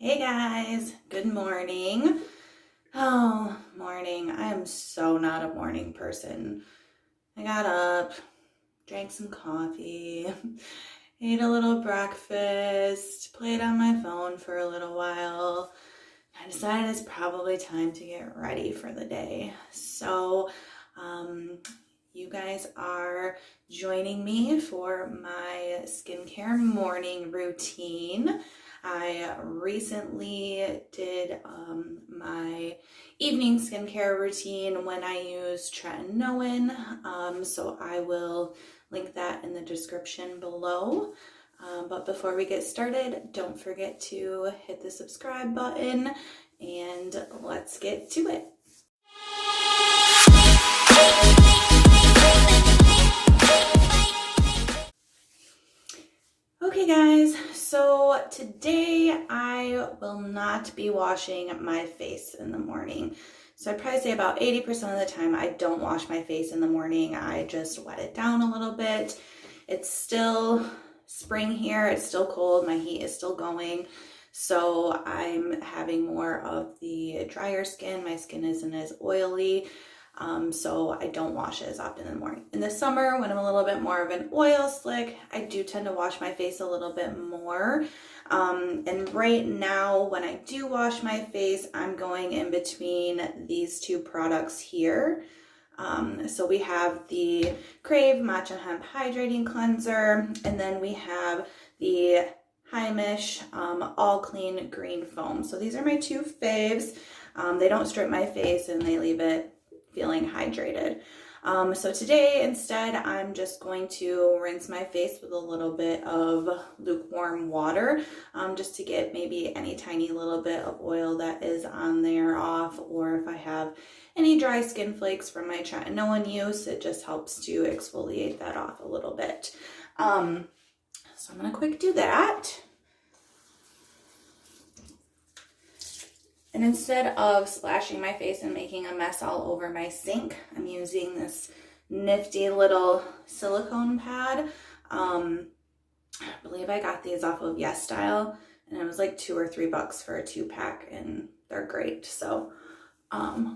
Hey guys, good morning. Oh, morning. I am so not a morning person. I got up, drank some coffee, ate a little breakfast, played on my phone for a little while. I decided it's probably time to get ready for the day. So, you guys are joining me for my skincare morning routine. I recently did my evening skincare routine when I use tretinoin, so I will link that in the description below. But before we get started, don't forget to hit the subscribe button and let's get to it. Okay guys, so today I will not be washing my face in the morning. So I'd probably say about 80% of the time I don't wash my face in the morning. I just wet it down a little bit. It's still spring here, it's still cold, my heat is still going. So I'm having more of the drier skin. My skin isn't as oily. So I don't wash it as often in the morning. In the summer, when I'm a little bit more of an oil slick, I do tend to wash my face a little bit more. And right now, when I do wash my face, I'm going in between these two products here. So we have the Crave Matcha Hemp Hydrating Cleanser, and then we have the Heimish All Clean Green Foam. So these are my two faves. They don't strip my face and they leave it feeling hydrated. So today instead I'm just going to rinse my face with a little bit of lukewarm water, just to get maybe any tiny little bit of oil that is on there off, or if I have any dry skin flakes from my tretinoin use, it just helps to exfoliate that off a little bit. So I'm gonna quick do that. And instead of splashing my face and making a mess all over my sink, I'm using this nifty little silicone pad. I believe I got these off of Yes Style, and it was like $2 or $3 for a 2-pack, and they're great. So I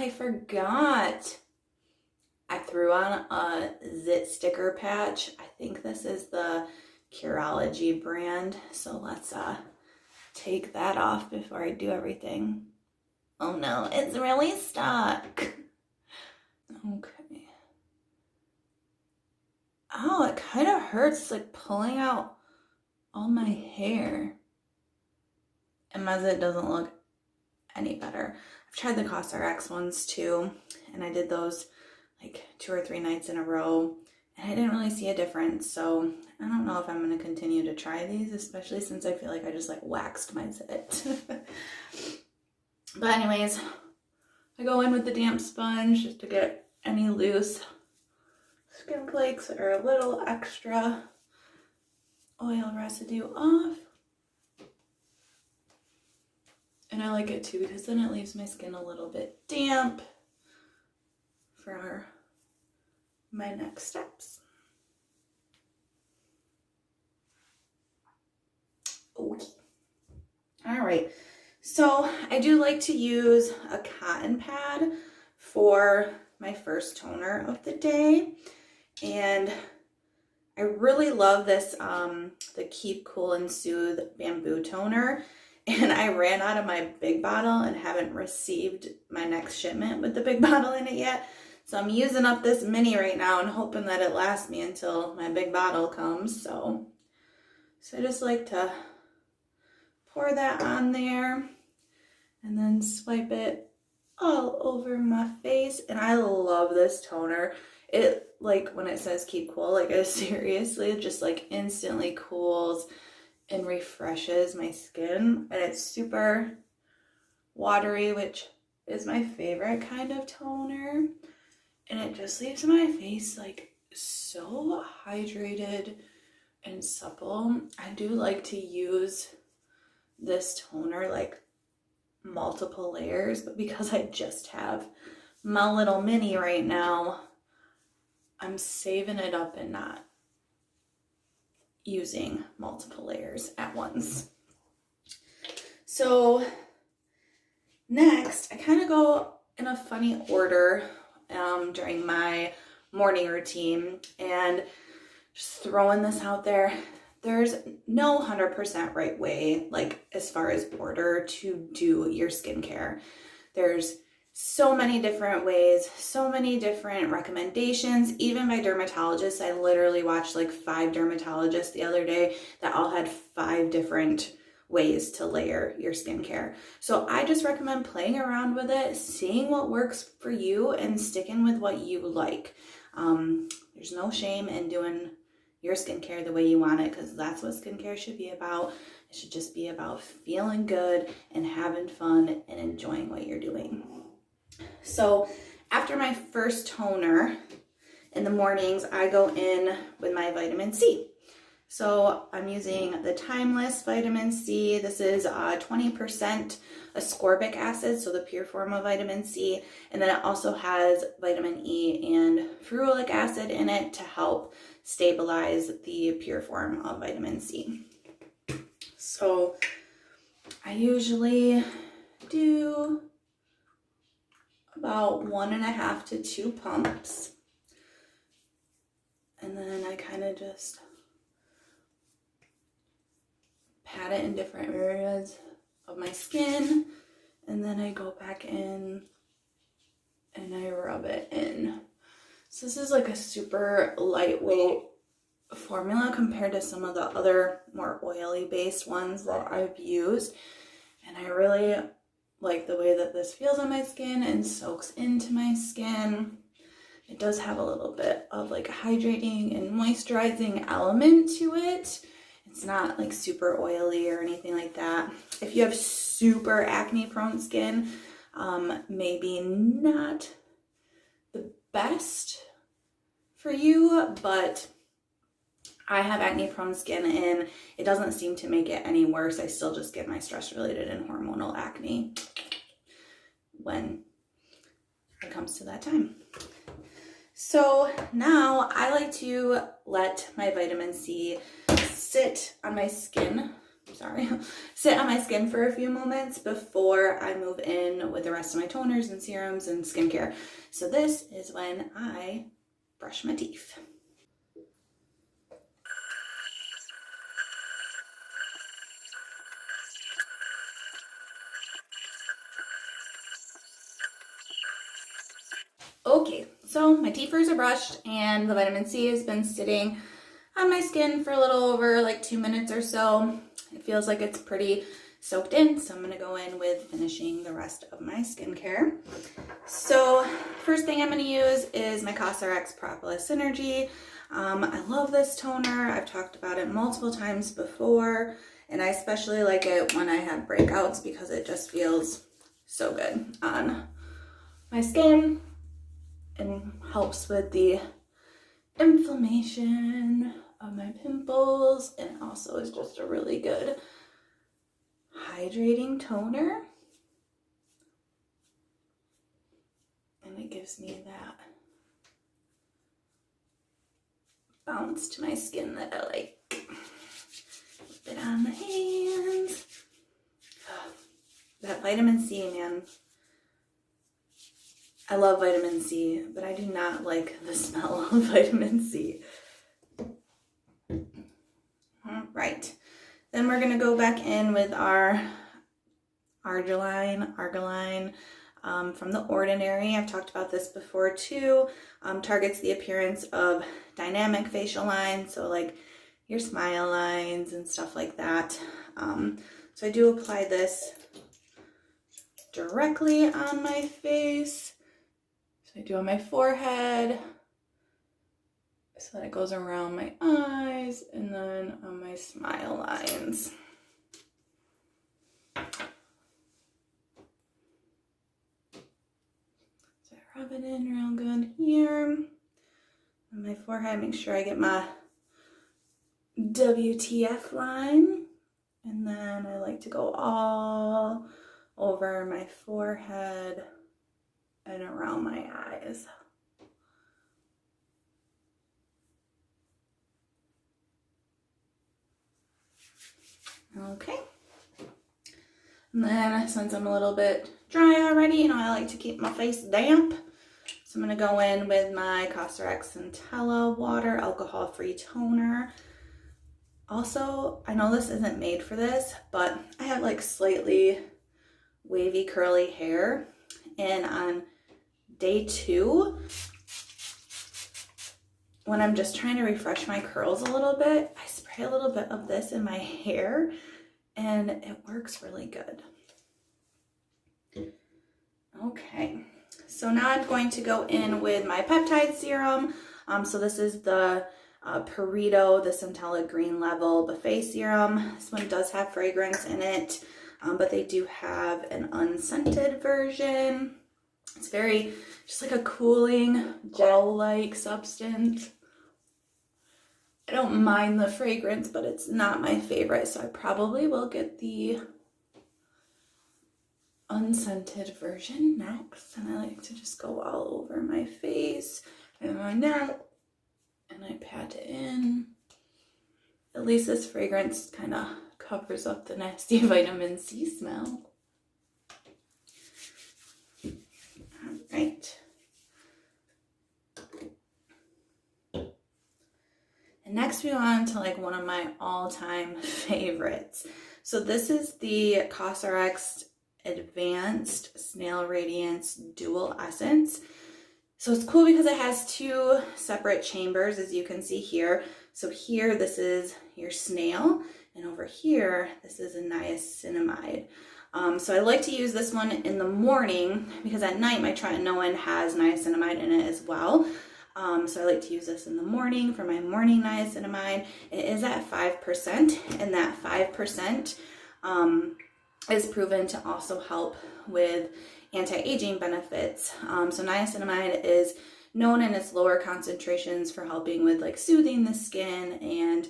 forgot. I threw on a Zit sticker patch. I think this is the Curology brand, so let's take that off before I do everything. Oh no, it's really stuck. Okay. Oh, it kind of hurts, like pulling out all my hair. And my Zit doesn't look any better. I've tried the Cosrx ones too, and I did those like 2 or 3 nights in a row, and I didn't really see a difference. So I don't know if I'm going to continue to try these, especially since I feel like I just like waxed my Zit. But anyways, I go in with the damp sponge just to get any loose skin flakes or a little extra oil residue off. And I like it too because then it leaves my skin a little bit damp for my next steps. Okay. All right. So I do like to use a cotton pad for my first toner of the day. And I really love this, the Keep Cool and Soothe Bamboo Toner. And I ran out of my big bottle and haven't received my next shipment with the big bottle in it yet. So I'm using up this mini right now and hoping that it lasts me until my big bottle comes. So I just like to pour that on there and then swipe it all over my face. And I love this toner. It, like when it says keep cool, like it seriously just like instantly cools and refreshes my skin. And it's super watery, which is my favorite kind of toner. And it just leaves my face like so hydrated and supple. I do like to use this toner like multiple layers, but because I just have my little mini right now, I'm saving it up and not using multiple layers at once. So next, I kind of go in a funny order during my morning routine, and just throwing this out there, there's no 100% right way, like as far as order to do your skincare. There's so many different ways, so many different recommendations, even by dermatologists. I literally watched like 5 dermatologists the other day that all had 5 different ways to layer your skincare. So I just recommend playing around with it, seeing what works for you, and sticking with what you like. There's no shame in doing your skincare the way you want it, because that's what skincare should be about. It should just be about feeling good and having fun and enjoying what you're doing. So after my first toner in the mornings, I go in with my vitamin C. So I'm using the Timeless Vitamin C. This is 20% ascorbic acid, so the pure form of vitamin C. And then it also has vitamin E and ferulic acid in it to help stabilize the pure form of vitamin C. So I usually do about 1.5 to 2 pumps. And then I kind of just pat it in different areas of my skin, and then I go back in and I rub it in. So this is like a super lightweight formula compared to some of the other more oily based ones that I've used, and I really like the way that this feels on my skin and soaks into my skin. It does have a little bit of like a hydrating and moisturizing element to it. It's not like super oily or anything like that. If you have super acne prone skin, maybe not the best for you, but I have acne prone skin and it doesn't seem to make it any worse. I still just get my stress related and hormonal acne when it comes to that time. So now I like to let my vitamin C sit on my skin for a few moments before I move in with the rest of my toners and serums and skincare. So this is when I brush my teeth. Okay, so my teeth are brushed and the vitamin C has been sitting on my skin for a little over like 2 minutes or so. It feels like it's pretty soaked in, so I'm going to go in with finishing the rest of my skincare. So first thing I'm going to use is my Cosrx Propolis Synergy. I love this toner. I've talked about it multiple times before, and I especially like it when I have breakouts because it just feels so good on my skin and helps with the inflammation of my pimples, and also is just a really good hydrating toner, and it gives me that bounce to my skin that I like. Put it on the hands. That vitamin C, man. I love vitamin C, but I do not like the smell of vitamin C. All right, then we're gonna go back in with our Argiline from The Ordinary. I've talked about this before too. Targets the appearance of dynamic facial lines, so like your smile lines and stuff like that. So I do apply this directly on my face. So I do on my forehead, so that it goes around my eyes, and then on my smile lines. So I rub it in real good here. On my forehead, make sure I get my WTF line. And then I like to go all over my forehead and around my eyes. Okay. And then since I'm a little bit dry already, you know, I like to keep my face damp. So I'm going to go in with my Cosrx Centella Water Alcohol-Free Toner. Also, I know this isn't made for this, but I have like slightly wavy curly hair. And on day 2, when I'm just trying to refresh my curls a little bit, I spray a little bit of this in my hair and it works really good. Okay, so now I'm going to go in with my peptide serum. So this is the Perito, the Centella Green Level Buffet Serum. This one does have fragrance in it, but they do have an unscented version. It's very, just like a cooling gel-like substance. I don't mind the fragrance, but it's not my favorite, so I probably will get the unscented version next. And I like to just go all over my face and my neck, and I pat it in. At least this fragrance kind of covers up the nasty vitamin C smell. All right. And next we go on to like one of my all-time favorites. So this is the Cosrx Advanced Snail Radiance Dual Essence. So it's cool because it has 2 separate chambers, as you can see here. So here, this is your snail, and over here, this is a niacinamide. So I like to use this one in the morning because at night my tretinoin has niacinamide in it as well. So I like to use this in the morning for my morning niacinamide. It is at 5%, and that 5% is proven to also help with anti-aging benefits. So niacinamide is known in its lower concentrations for helping with like soothing the skin and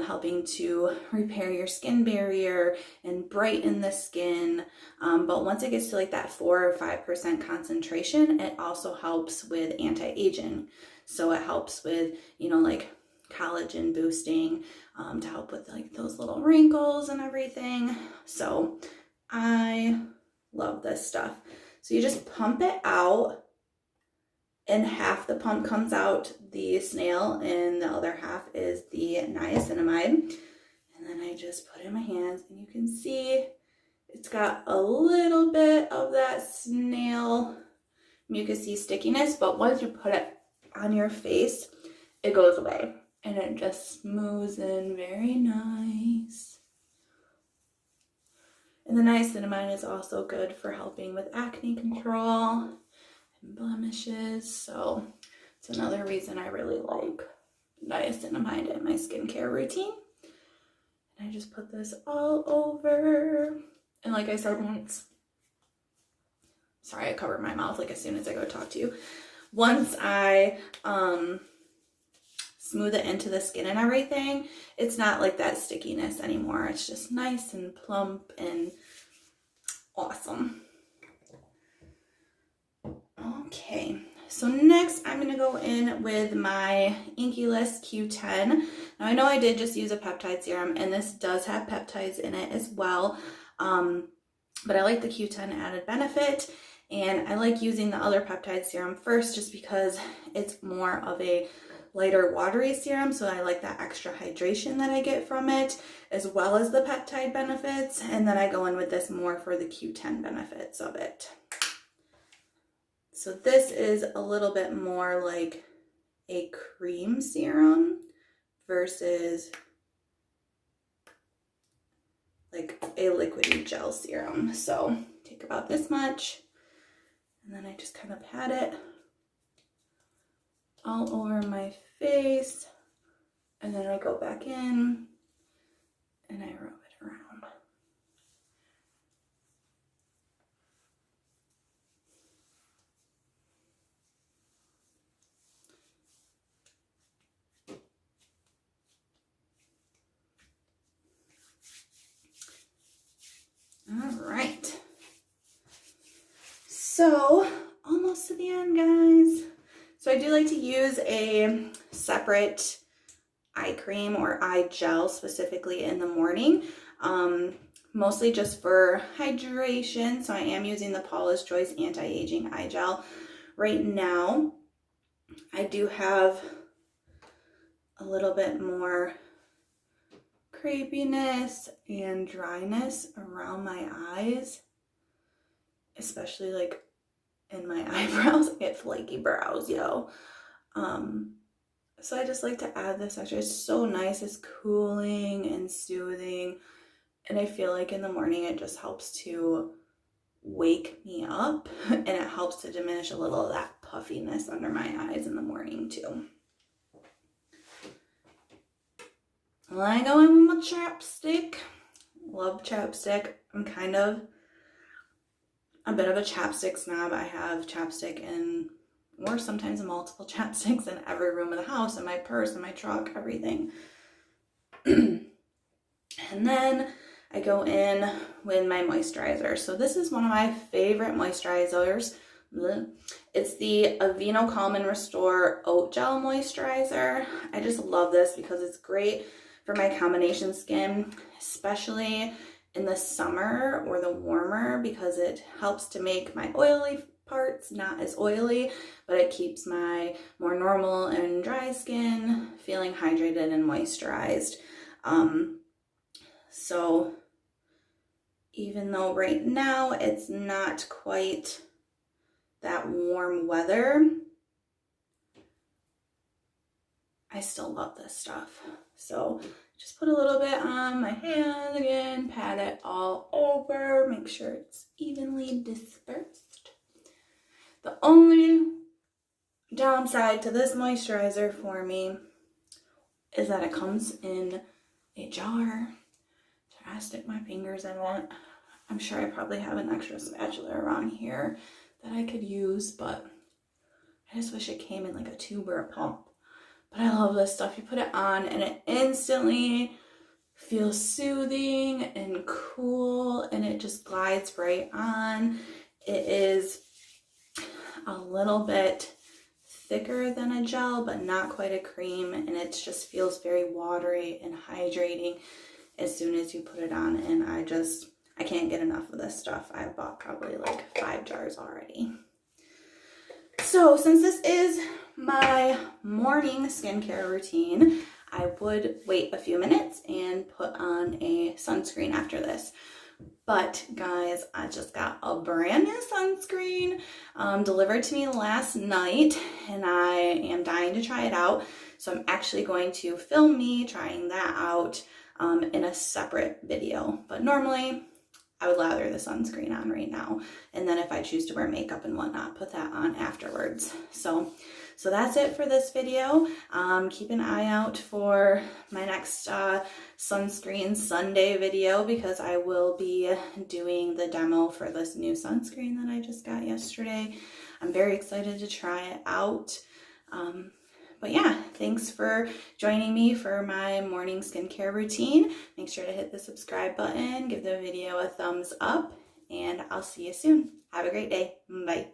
helping to repair your skin barrier and brighten the skin. But once it gets to like that 4 or 5% concentration, it also helps with anti-aging. So it helps with, you know, like collagen boosting to help with like those little wrinkles and everything. So I love this stuff. So you just pump it out, and half the pump comes out the snail and the other half is the niacinamide. And then I just put it in my hands, and you can see it's got a little bit of that snail mucousy stickiness, but once you put it on your face, it goes away and it just smooths in very nice. And the niacinamide is also good for helping with acne control and blemishes. So it's another reason I really like niacinamide in my skincare routine. And I just put this all over. And like I said once, sorry, I covered my mouth like as soon as I go talk to you. Once I smooth it into the skin and everything, it's not like that stickiness anymore. It's just nice and plump and awesome. Okay, so next I'm going to go in with my Inkyless Q10. Now I know I did just use a peptide serum, and this does have peptides in it as well, but I like the Q10 added benefit, and I like using the other peptide serum first just because it's more of a lighter watery serum, so I like that extra hydration that I get from it, as well as the peptide benefits, and then I go in with this more for the Q10 benefits of it. So this is a little bit more like a cream serum versus like a liquidy gel serum. So take about this much, and then I just kind of pat it all over my face, and then I go back in and I rub it around. All right, so almost to the end, guys. So I do like to use a separate eye cream or eye gel specifically in the morning, mostly just for hydration. So I am using the Paula's Choice Anti-Aging Eye Gel right now. I do have a little bit more crepiness and dryness around my eyes, especially like in my eyebrows. I get flaky brows, yo. So I just like to add this extra. It's so nice. It's cooling and soothing. And I feel like in the morning it just helps to wake me up, and it helps to diminish a little of that puffiness under my eyes in the morning too. Well, I go in with my chapstick. Love chapstick. I'm kind of a bit of a chapstick snob. I have chapstick in, or sometimes multiple chapsticks in every room of the house, in my purse, in my truck, everything. And then I go in with my moisturizer. So this is one of my favorite moisturizers. It's the Aveeno Calm and Restore Oat Gel Moisturizer. I just love this because it's great for my combination skin, especially in the summer or the warmer, because it helps to make my oily parts not as oily, but it keeps my more normal and dry skin feeling hydrated and moisturized. So even though right now it's not quite that warm weather, I still love this stuff. So just put a little bit on my hand again, pat it all over, make sure it's evenly dispersed. The only downside to this moisturizer for me is that it comes in a jar. I stick my fingers in it. I'm sure I probably have an extra spatula around here that I could use, but I just wish it came in like a tube or a pump. But I love this stuff. You put it on and it instantly feels soothing and cool, and it just glides right on. It is a little bit thicker than a gel, but not quite a cream, and it just feels very watery and hydrating as soon as you put it on. And I can't get enough of this stuff. I've bought probably like 5 jars already. So since this is my morning skincare routine, I would wait a few minutes and put on a sunscreen after this. But guys, I just got a brand new sunscreen delivered to me last night, and I am dying to try it out. So I'm actually going to film me trying that out in a separate video. But normally I would lather the sunscreen on right now, and then if I choose to wear makeup and whatnot, put that on afterwards. So that's it for this video. Keep an eye out for my next sunscreen Sunday video, because I will be doing the demo for this new sunscreen that I just got yesterday. I'm very excited to try it out. But yeah, thanks for joining me for my morning skincare routine. Make sure to hit the subscribe button, give the video a thumbs up, and I'll see you soon. Have a great day. Bye.